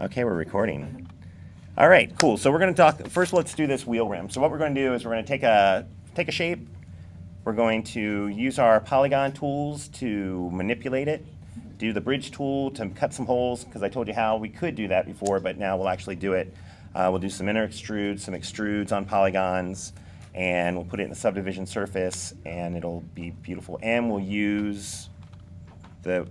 Okay, we're recording. All right, cool. So we're going to talk, first let's do this wheel rim. So what we're going to do is we're going to take a shape. We're going to use our polygon tools to manipulate it, do the bridge tool to cut some holes, because I told you how we could do that before, but now we'll actually do it. We'll do some inner extrudes, some extrudes on polygons, and we'll put it in the subdivision surface, and it'll be beautiful. And we'll use the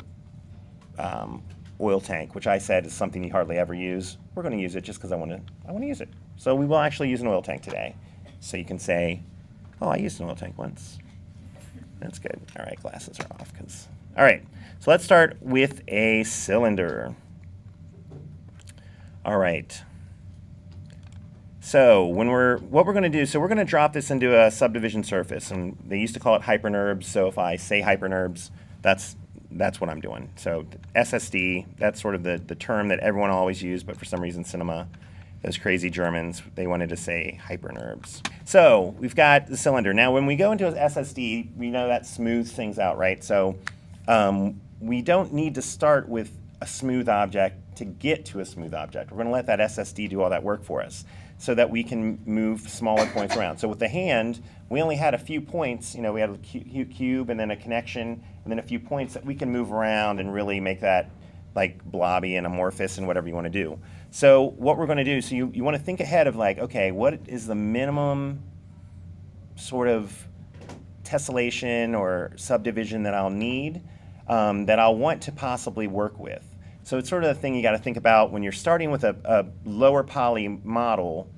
oil tank, which I said is something you hardly ever use. We're going to use it just because I want to use it. So we will actually use an oil tank today. So you can say, oh, I used an oil tank once. That's good. All right, glasses are off. All right, so let's start with a cylinder. All right. So what we're going to do, so we're going to drop this into a subdivision surface, and they used to call it hypernerbs. So if I say hypernerbs, that's what I'm doing. So SSD, that's sort of the term that everyone always used, but for some reason cinema, those crazy Germans, they wanted to say hypernerbs. So we've got the cylinder. Now when we go into an SSD, we know that smooths things out, right? So we don't need to start with a smooth object to get to a smooth object. We're going to let that SSD do all that work for us so that we can move smaller points around. So with the hand, we only had a few points. You know, we had a cube and then a connection and then a few points that we can move around and really make that like blobby and amorphous and whatever you want to do. So what we're going to do, so you want to think ahead of like, okay, what is the minimum sort of tessellation or subdivision that I'll need that I'll want to possibly work with. So it's sort of the thing you got to think about when you're starting with a lower poly model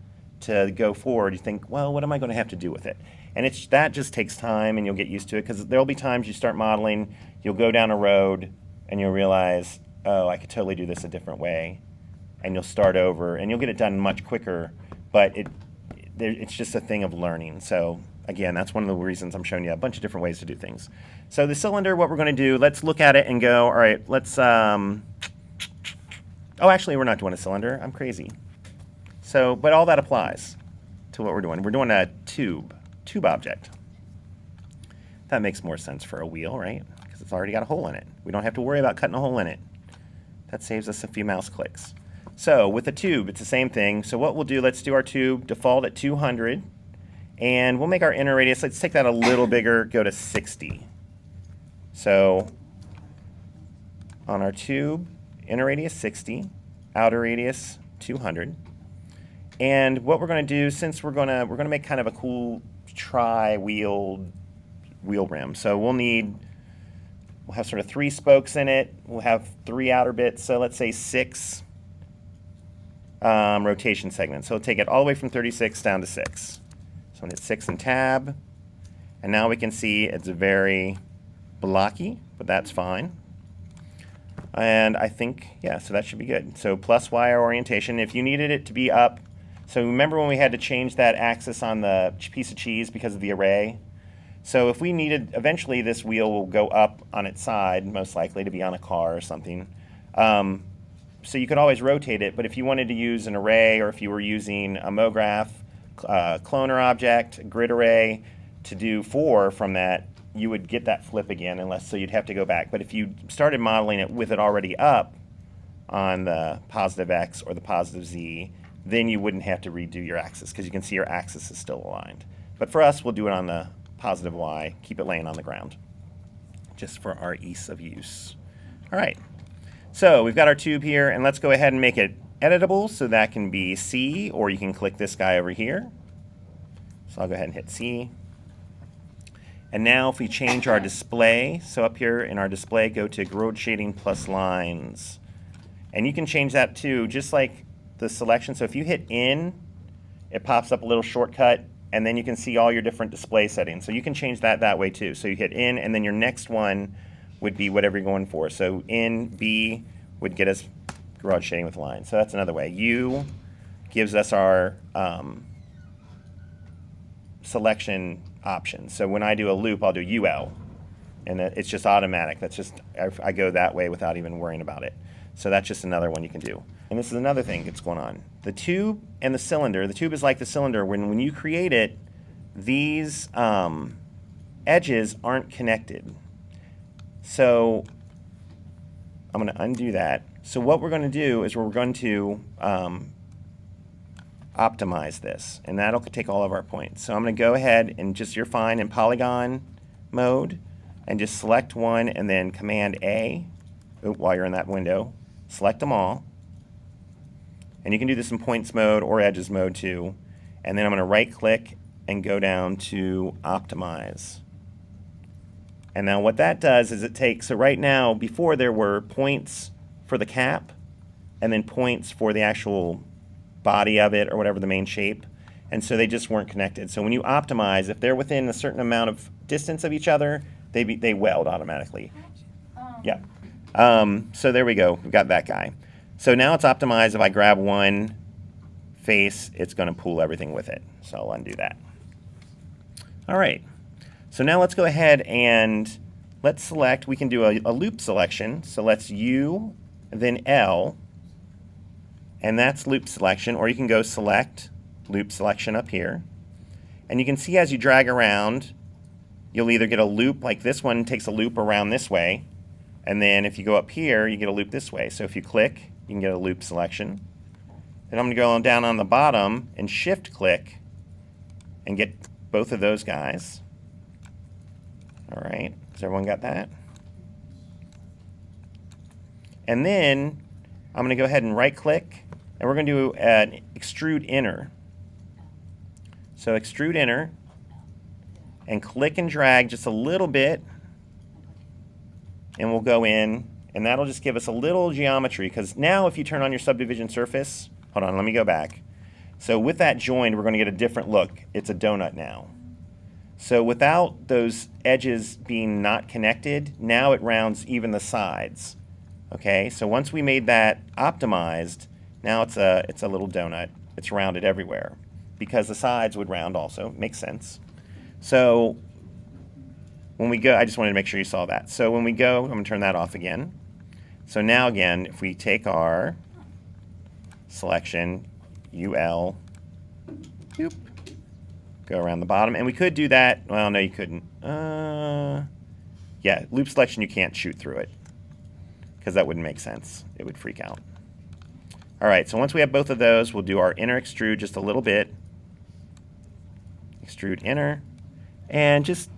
to go forward. You think, well, what am I going to have to do with it? And that just takes time, and you'll get used to it, because there'll be times you start modeling, you'll go down a road, and you'll realize, oh, I could totally do this a different way. And you'll start over, and you'll get it done much quicker, but it's just a thing of learning. So again, that's one of the reasons I'm showing you a bunch of different ways to do things. So the cylinder, what we're going to do, let's look at it and go, all right, let's, oh, actually, we're not doing a cylinder. I'm crazy. So, but all that applies to what we're doing. We're doing a tube object. That makes more sense for a wheel, right? Because it's already got a hole in it. We don't have to worry about cutting a hole in it. That saves us a few mouse clicks. So with a tube, it's the same thing. So what we'll do, let's do our tube, default at 200, and we'll make our inner radius, let's take that a little bigger, go to 60. So on our tube, inner radius 60, outer radius 200. And what we're going to do, since we're going to make kind of a cool tri-wheeled wheel rim. So we'll have sort of 3 spokes in it. We'll have 3 outer bits. So let's say 6 rotation segments. So we'll take it all the way from 36 down to 6. So I'm going to hit 6 and tab. And now we can see it's very blocky, but that's fine. And I think, yeah, so that should be good. So plus Y orientation. If you needed it to be up, so remember when we had to change that axis on the piece of cheese because of the array? So if we needed, eventually this wheel will go up on its side, most likely to be on a car or something. So you could always rotate it, but if you wanted to use an array, or if you were using a MoGraph, cloner object, grid array, to do 4 from that, you would get that flip again, so you'd have to go back. But if you started modeling it with it already up on the positive X or the positive Z, then you wouldn't have to redo your axis, because you can see your axis is still aligned. But for us, we'll do it on the positive Y, keep it laying on the ground, just for our ease of use. All right, so we've got our tube here, and let's go ahead and make it editable, so that can be C, or you can click this guy over here. So I'll go ahead and hit C. And now if we change our display, so up here in our display, go to road shading plus lines. And you can change that too, just like the selection. So if you hit in, it pops up a little shortcut, and then you can see all your different display settings. So you can change that way too. So you hit in, and then your next one would be whatever you're going for. So in B would get us garage shading with lines. So that's another way. U gives us our selection options. So when I do a loop, I'll do UL, and it's just automatic. That's just, I go that way without even worrying about it. So that's just another one you can do. And this is another thing that's going on. The tube and the cylinder, the tube is like the cylinder. When you create it, these edges aren't connected. So I'm going to undo that. So what we're going to do is we're going to optimize this, and that'll take all of our points. So I'm going to go ahead and just, you're fine in polygon mode, and just select one and then Command A while you're in that window. Select them all. And you can do this in points mode or edges mode too. And then I'm going to right click and go down to optimize. And now what that does is it takes, so right now, before there were points for the cap and then points for the actual body of it or whatever the main shape. And so they just weren't connected. So when you optimize, if they're within a certain amount of distance of each other, they weld automatically. Yeah. So there we go. We've got that guy. So now it's optimized. If I grab one face, it's going to pull everything with it. So I'll undo that. All right. So now let's go ahead and let's select. We can do a loop selection. So let's U, then L, and that's loop selection. Or you can go select loop selection up here. And you can see as you drag around, you'll either get a loop, like this one takes a loop around this way. And then if you go up here, you get a loop this way. So if you click, you can get a loop selection. Then I'm going to go on down on the bottom and shift click and get both of those guys. All right, has everyone got that? And then I'm going to go ahead and right click, and we're going to do an extrude inner. So extrude inner, and click and drag just a little bit, and we'll go in, and that'll just give us a little geometry, because now if you turn on your subdivision surface, hold on, let me go back. So with that joined, we're going to get a different look. It's a donut now. So without those edges being not connected, now it rounds even the sides. Okay, so once we made that optimized, now it's a little donut. It's rounded everywhere because the sides would round also. Makes sense. So when we go, I just wanted to make sure you saw that. So when we go, I'm going to turn that off again. So now again, if we take our selection, UL, boop, go around the bottom, and we could do that. Well, no, you couldn't. Yeah, loop selection, you can't shoot through it because that wouldn't make sense. It would freak out. All right, so once we have both of those, we'll do our inner extrude just a little bit. Extrude inner, and just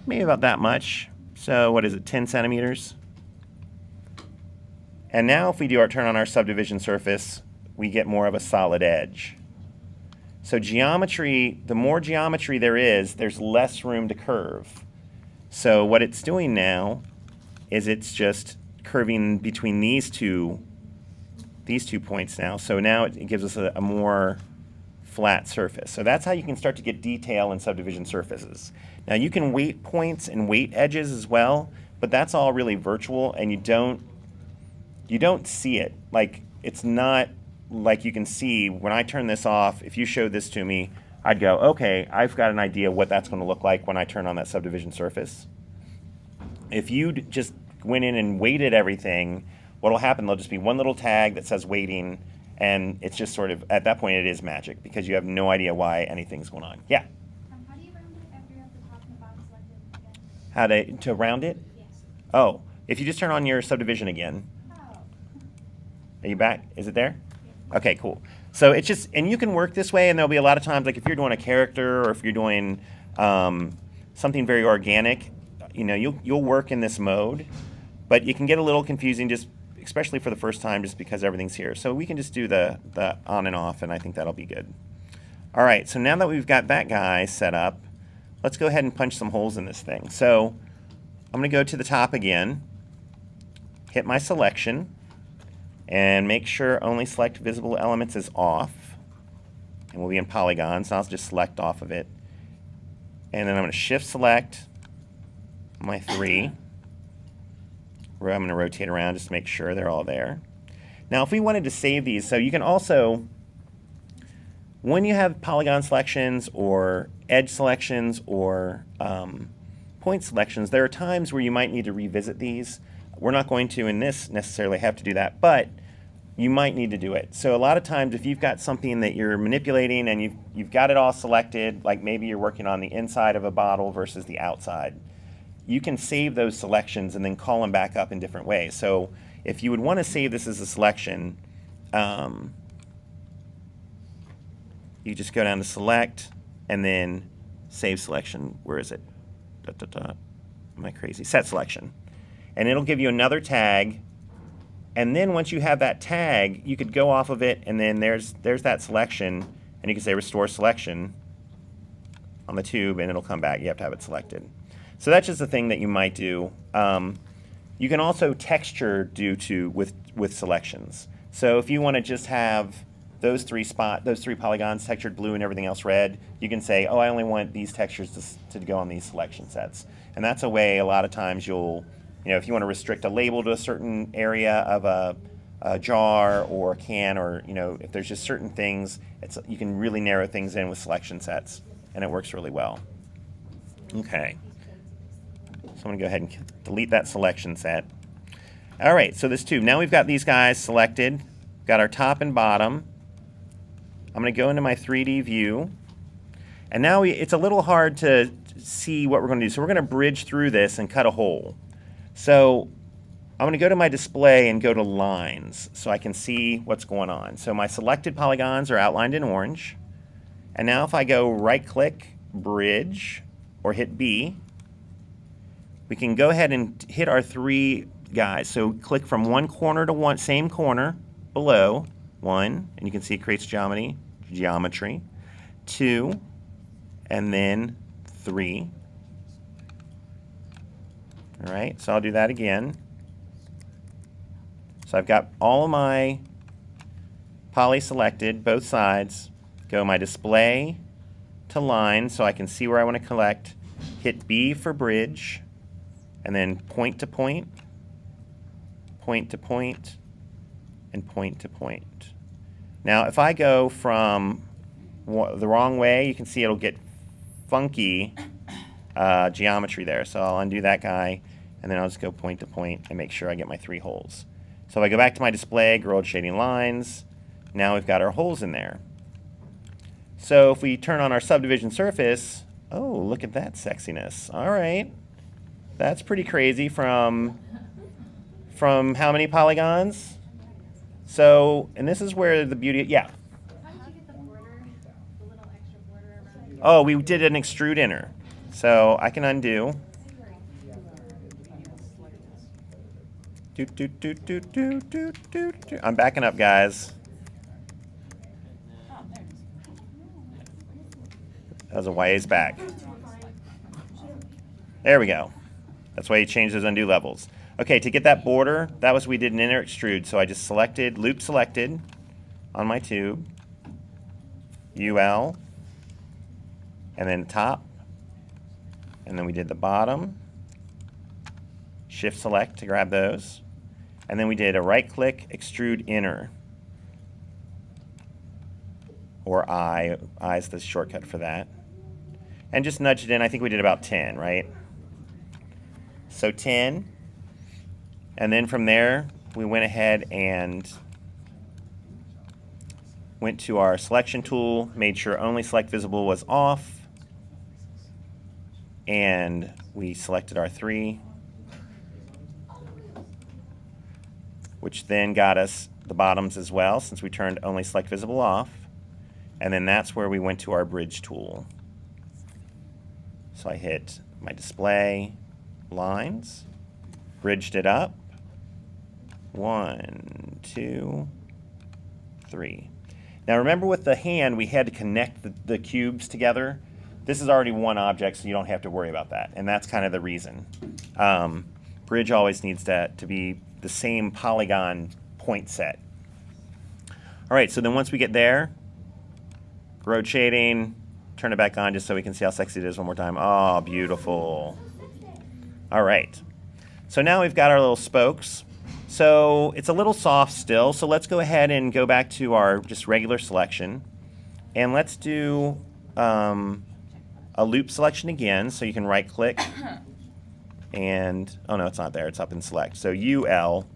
maybe about that much. So what is it, 10 centimeters? And now if we do turn on our subdivision surface, we get more of a solid edge. So geometry, the more geometry there is, there's less room to curve. So what it's doing now is it's just curving between these two points now. So now it gives us a more flat surface. So that's how you can start to get detail in subdivision surfaces. Now you can weight points and weight edges as well, but that's all really virtual, and you don't see it. Like, it's not like you can see when I turn this off. If you showed this to me, I'd go, okay, I've got an idea what that's going to look like when I turn on that subdivision surface. If you just went in and weighted everything, what will happen, there'll just be one little tag that says weighting, and it's just sort of, at that point it is magic because you have no idea why anything's going on. Yeah? How do you round it after you have the top and the bottom selected again? How to round it? Yes. Oh, if you just turn on your subdivision again. Oh. Are you back? Is it there? Okay, cool. So it's just, and you can work this way, and there'll be a lot of times, like if you're doing a character or if you're doing something very organic, you know, you'll work in this mode, but it can get a little confusing, just especially for the first time, just because everything's here. So we can just do the on and off, and I think that'll be good. All right, so now that we've got that guy set up, let's go ahead and punch some holes in this thing. So I'm going to go to the top again, hit my selection, and make sure only select visible elements is off, and we'll be in polygons. So I'll just select off of it, and then I'm going to shift select my 3. I'm going to rotate around just to make sure they're all there. Now if we wanted to save these, so you can also, when you have polygon selections or edge selections or point selections, there are times where you might need to revisit these. We're not going to in this necessarily have to do that, but you might need to do it. So a lot of times if you've got something that you're manipulating and you've got it all selected, like maybe you're working on the inside of a bottle versus the outside, you can save those selections and then call them back up in different ways. So if you would want to save this as a selection, you just go down to select and then save selection. Where is it? Am I crazy? Set selection. And it'll give you another tag. And then once you have that tag, you could go off of it, and then there's that selection, and you can say restore selection on the tube, and it'll come back. You have to have it selected. So that's just a thing that you might do. You can also texture with selections. So if you want to just have those three polygons textured blue and everything else red, you can say, oh, I only want these textures to go on these selection sets. And that's a way a lot of times you'll, if you want to restrict a label to a certain area of a jar or a can, or if there's just certain things, you can really narrow things in with selection sets, and it works really well. Okay. So I'm going to go ahead and delete that selection set. All right, so this tube. Now we've got these guys selected. We've got our top and bottom. I'm going to go into my 3D view. And now it's a little hard to see what we're going to do. So we're going to bridge through this and cut a hole. So I'm going to go to my display and go to lines so I can see what's going on. So my selected polygons are outlined in orange. And now if I go right-click, bridge, or hit B, we can go ahead and hit our three guys. So click from one corner to one, same corner below, one, and you can see it creates geometry, two, and then three. All right, so I'll do that again. So I've got all of my poly selected, both sides. Go my display to line so I can see where I want to collect. Hit B for bridge, and then point to point, point to point, and point to point. Now if I go from the wrong way, you can see it'll get funky geometry there. So I'll undo that guy, and then I'll just go point to point and make sure I get my three holes. So if I go back to my display, grilled shading lines, now we've got our holes in there. So if we turn on our subdivision surface, oh, look at that sexiness. All right. That's pretty crazy from how many polygons? So, and this is where the beauty, yeah. How did you get the border, the little extra border around it? Oh, we did an extrude inner. So I can undo. I'm backing up, guys. That was a ways back. There we go. That's why you change those undo levels. Okay, to get that border, we did an inner extrude. So I just selected, loop selected on my tube, UL, and then top, and then we did the bottom, shift select to grab those, and then we did a right click, extrude inner, or I is the shortcut for that, and just nudge it in. I think we did about 10, right? So 10, and then from there we went ahead and went to our selection tool, made sure only select visible was off, and we selected our three, which then got us the bottoms as well, since we turned only select visible off. And then that's where we went to our bridge tool. So I hit my display, lines, bridged it up, 1, 2, 3. Now remember, with the hand we had to connect the cubes together. This is already one object, so you don't have to worry about that, and that's kind of the reason. Bridge always needs to be the same polygon point set. All right, so then once we get there, road shading, turn it back on just so we can see how sexy it is one more time. Oh, beautiful. All right, so now we've got our little spokes. So it's a little soft still, so let's go ahead and go back to our just regular selection, and let's do a loop selection again. So you can right click and, oh no, it's not there, it's up in select. So UL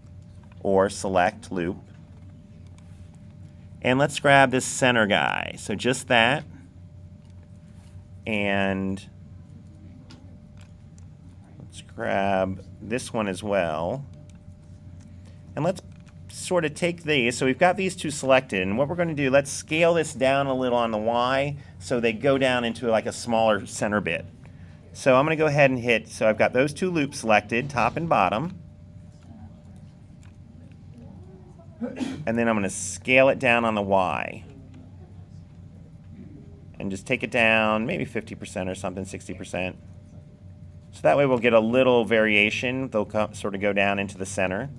or select loop. And let's grab this center guy. So just that. And let's grab this one as well. And let's sort of take these. So we've got these two selected. And what we're going to do, let's scale this down a little on the Y so they go down into like a smaller center bit. So I'm going to go ahead and hit, so I've got those two loops selected, top and bottom. And then I'm going to scale it down on the Y. And just take it down, maybe 50% or something, 60%. So that way we'll get a little variation. They'll sort of go down into the center.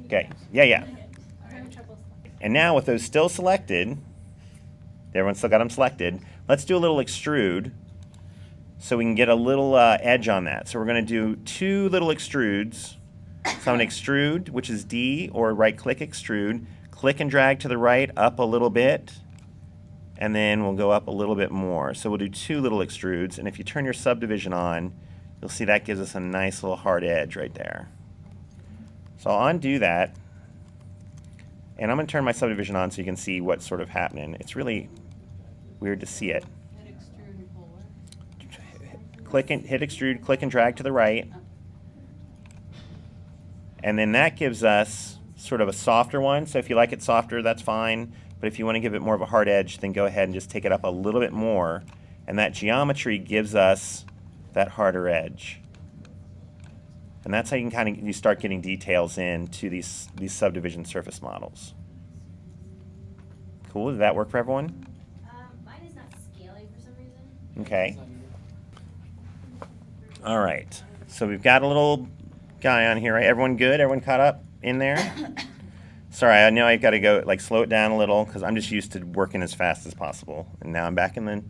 Okay, yeah. And now with those still selected, everyone's still got them selected, let's do a little extrude so we can get a little edge on that. So we're going to do two little extrudes. So I'm going to extrude, which is D, or right-click extrude, click and drag to the right up a little bit, and then we'll go up a little bit more. So we'll do two little extrudes, and if you turn your subdivision on, you'll see that gives us a nice little hard edge right there. So I'll undo that, and I'm going to turn my subdivision on so you can see what's sort of happening. It's really weird to see it. Hit extrude and forward. Hit extrude, click and drag to the right. And then that gives us sort of a softer one. So if you like it softer, that's fine. But if you want to give it more of a hard edge, then go ahead and just take it up a little bit more. And that geometry gives us that harder edge. And that's how you can you start getting details into these subdivision surface models. Cool, did that work for everyone? Mine is not scaling for some reason. Okay. All right, so we've got a little guy on here, right? Everyone good? Everyone caught up in there? Sorry, I know I've got to go slow it down a little because I'm just used to working as fast as possible. And now I'm back in the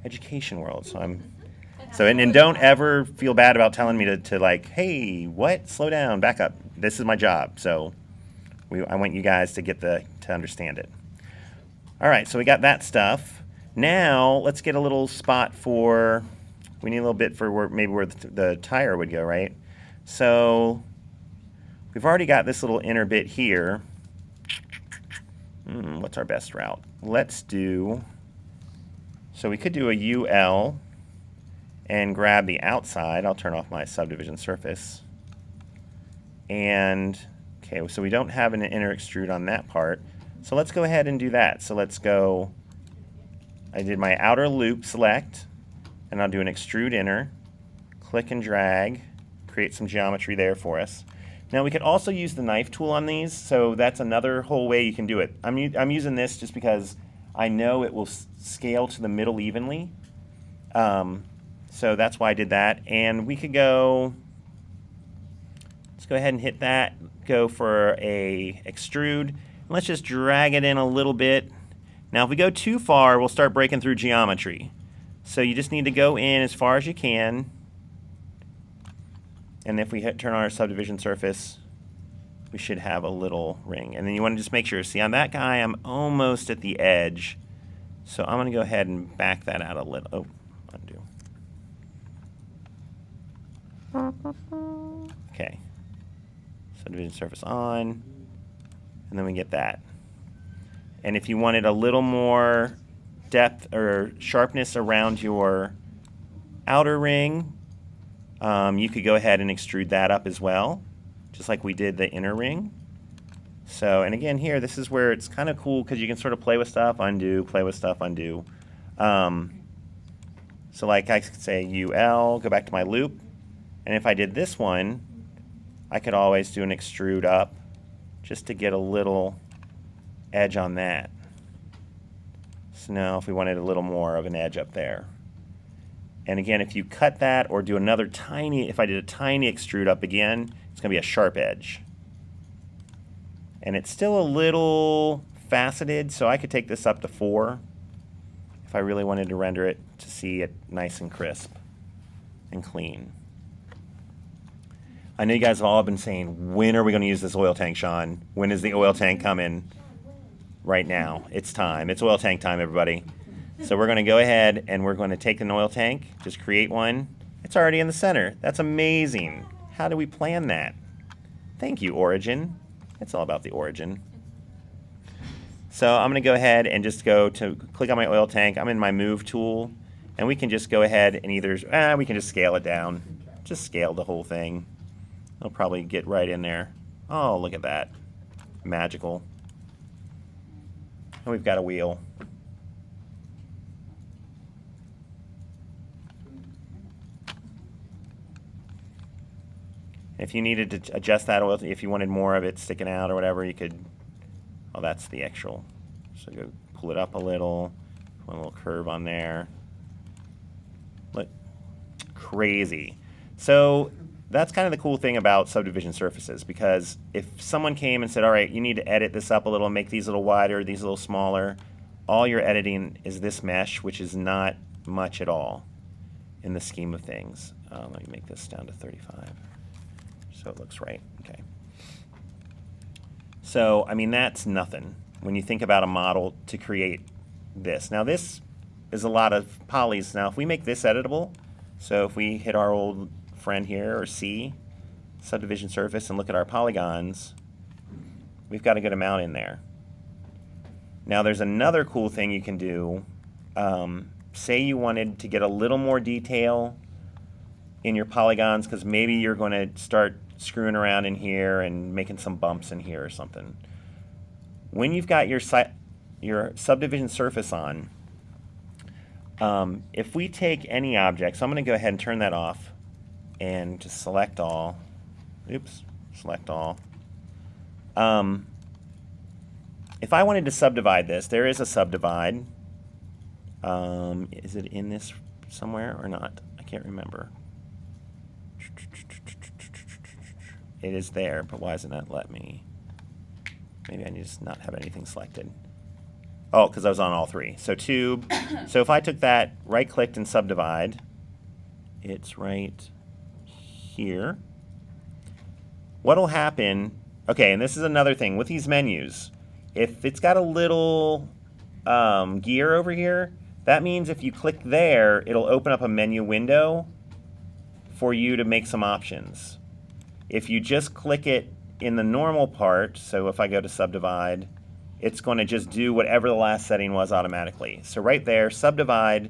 education world, so and don't ever feel bad about telling me to like, hey, what? Slow down, back up. This is my job, so I want you guys to get to understand it. All right, so we got that stuff. Now let's get a little spot for. We need a little bit for where the tire would go, right? So we've already got this little inner bit here. What's our best route? Let's do. So we could do a UL. And grab the outside. I'll turn off my subdivision surface. And, okay, so we don't have an inner extrude on that part. So let's go ahead and do that. So let's go, I did my outer loop select, and I'll do an extrude inner, click and drag, create some geometry there for us. Now we could also use the knife tool on these, so that's another whole way you can do it. I'm using this just because I know it will scale to the middle evenly. So that's why I did that. And we could go, let's go ahead and hit that, go for a extrude. And let's just drag it in a little bit. Now if we go too far, we'll start breaking through geometry. So you just need to go in as far as you can. And if we turn on our subdivision surface, we should have a little ring. And then you want to just make sure, see on that guy, I'm almost at the edge. So I'm going to go ahead and back that out a little. Oh, undo. Okay, subdivision surface on, and then we get that. And if you wanted a little more depth or sharpness around your outer ring, you could go ahead and extrude that up as well, just like we did the inner ring. So, and again here, this is where it's kind of cool because you can sort of play with stuff, undo, play with stuff, undo. So like I could say UL, go back to my loop. And if I did this one, I could always do an extrude up just to get a little edge on that. So now if we wanted a little more of an edge up there. And again, if you cut that or do another tiny, if I did a tiny extrude up again, it's going to be a sharp edge. And it's still a little faceted, so I could take this up to 4 if I really wanted to render it to see it nice and crisp and clean. I know you guys have all been saying, when are we going to use this oil tank, Sean? When is the oil tank coming? Right now. It's time. It's oil tank time, everybody. So we're going to go ahead and we're going to take an oil tank, just create one. It's already in the center. That's amazing. How do we plan that? Thank you, Origin. It's all about the origin. So I'm going to go ahead and just go to click on my oil tank. I'm in my move tool, and we can just go ahead and either, we can just scale it down. Just scale the whole thing. It'll probably get right in there. Oh, look at that. Magical. And we've got a wheel. If you needed to adjust that oil, if you wanted more of it sticking out or whatever, you could, oh, that's the actual. So go pull it up a little, put a little curve on there. Look, crazy. So that's kind of the cool thing about subdivision surfaces, because if someone came and said, all right, you need to edit this up a little, make these a little wider, these a little smaller, all you're editing is this mesh, which is not much at all in the scheme of things. Let me make this down to 35. So it looks right. Okay. So, I mean, that's nothing when you think about a model to create this. Now, this is a lot of polys. Now, if we make this editable, so if we hit our old friend here, or C, subdivision surface, and look at our polygons, we've got a good amount in there. Now, there's another cool thing you can do. Say you wanted to get a little more detail in your polygons, because maybe you're going to start screwing around in here and making some bumps in here or something. When you've got your subdivision surface on, if we take any object, so I'm going to go ahead and turn that off and just select all. Oops, select all. If I wanted to subdivide this, there is a subdivide. Is it in this somewhere or not? I can't remember. It is there, but why does it not let me? Maybe I need to not have anything selected. Oh, because I was on all three. So tube. So if I took that, right-clicked and subdivide, it's right here. What'll happen? Okay, and this is another thing with these menus. If it's got a little gear over here, that means if you click there, it'll open up a menu window for you to make some options. If you just click it in the normal part, so if I go to subdivide, it's going to just do whatever the last setting was automatically. So right there, subdivide,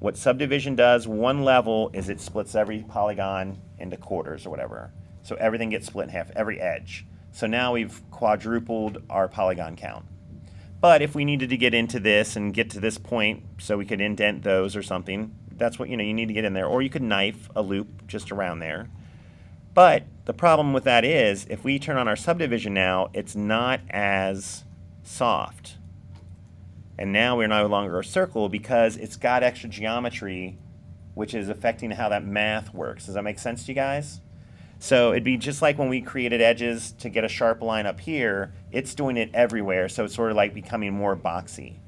what subdivision does, one level, is it splits every polygon into quarters or whatever. So everything gets split in half, every edge. So now we've quadrupled our polygon count. But if we needed to get into this and get to this point so we could indent those or something, that's what you need to get in there. Or you could knife a loop just around there. But the problem with that is, if we turn on our subdivision now, it's not as soft. And now we're no longer a circle because it's got extra geometry, which is affecting how that math works. Does that make sense to you guys? So it'd be just like when we created edges to get a sharp line up here, it's doing it everywhere, so it's sort of like becoming more boxy.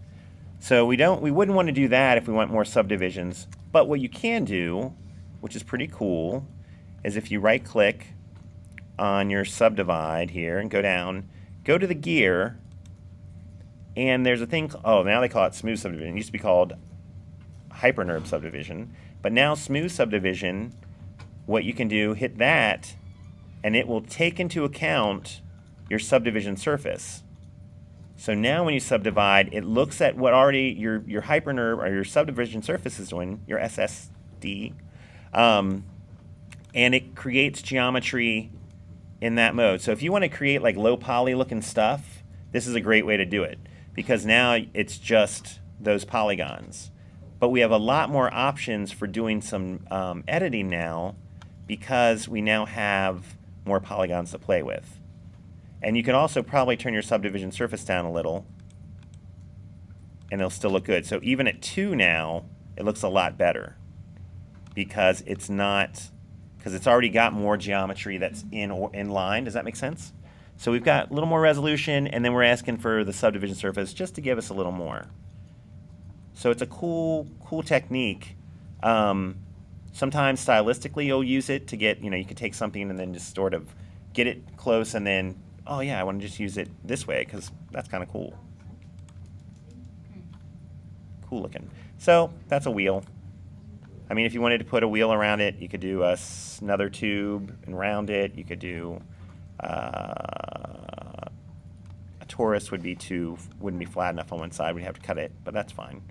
So we wouldn't want to do that if we want more subdivisions. But what you can do, which is pretty cool, is if you right-click on your subdivide here and go down, go to the gear, and there's a thing, oh, now they call it smooth subdivision. It used to be called hypernerb subdivision. But now smooth subdivision, what you can do, hit that, and it will take into account your subdivision surface. So now when you subdivide, it looks at what already your hypernerb or your subdivision surface is doing, your SSD, and it creates geometry in that mode. So if you want to create like low poly looking stuff, this is a great way to do it, because now it's just those polygons. But we have a lot more options for doing some editing now, because we now have more polygons to play with. And you can also probably turn your subdivision surface down a little, and it'll still look good. So even at 2 now, it looks a lot better, because it's already got more geometry that's in line. Does that make sense? So we've got a little more resolution, and then we're asking for the subdivision surface just to give us a little more. So it's a cool technique. Sometimes stylistically you'll use it to get, you could take something and then just sort of get it close and then, oh yeah, I want to just use it this way because that's kind of cool. Cool looking. So that's a wheel. I mean, if you wanted to put a wheel around it, you could do another tube and round it. You could do a torus wouldn't be flat enough on one side. We'd have to cut it, but that's fine.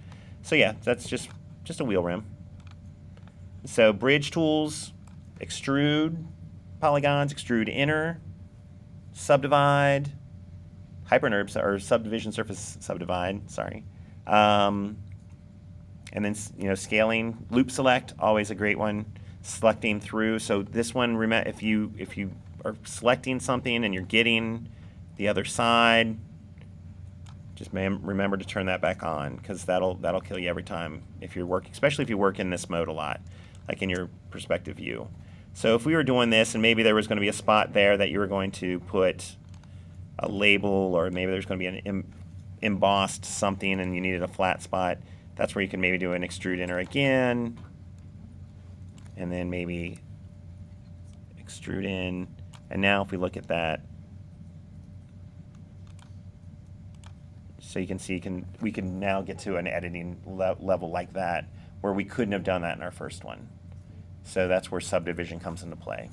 So yeah, that's just a wheel rim. So bridge tools, extrude polygons, extrude inner, subdivide, hypernerbs, or subdivision surface subdivide, sorry. And then, scaling, loop select, always a great one. Selecting through, so this one, if you are selecting something and you're getting the other side, just remember to turn that back on, because that'll kill you every time if you're working, especially if you work in this mode a lot, like in your perspective view. So if we were doing this and maybe there was going to be a spot there that you were going to put a label, or maybe there's going to be an embossed something and you needed a flat spot, that's where you can maybe do an extrude enter again, and then maybe extrude in. And now if we look at that, so you can see we can now get to an editing level like that, where we couldn't have done that in our first one. So that's where subdivision comes into play.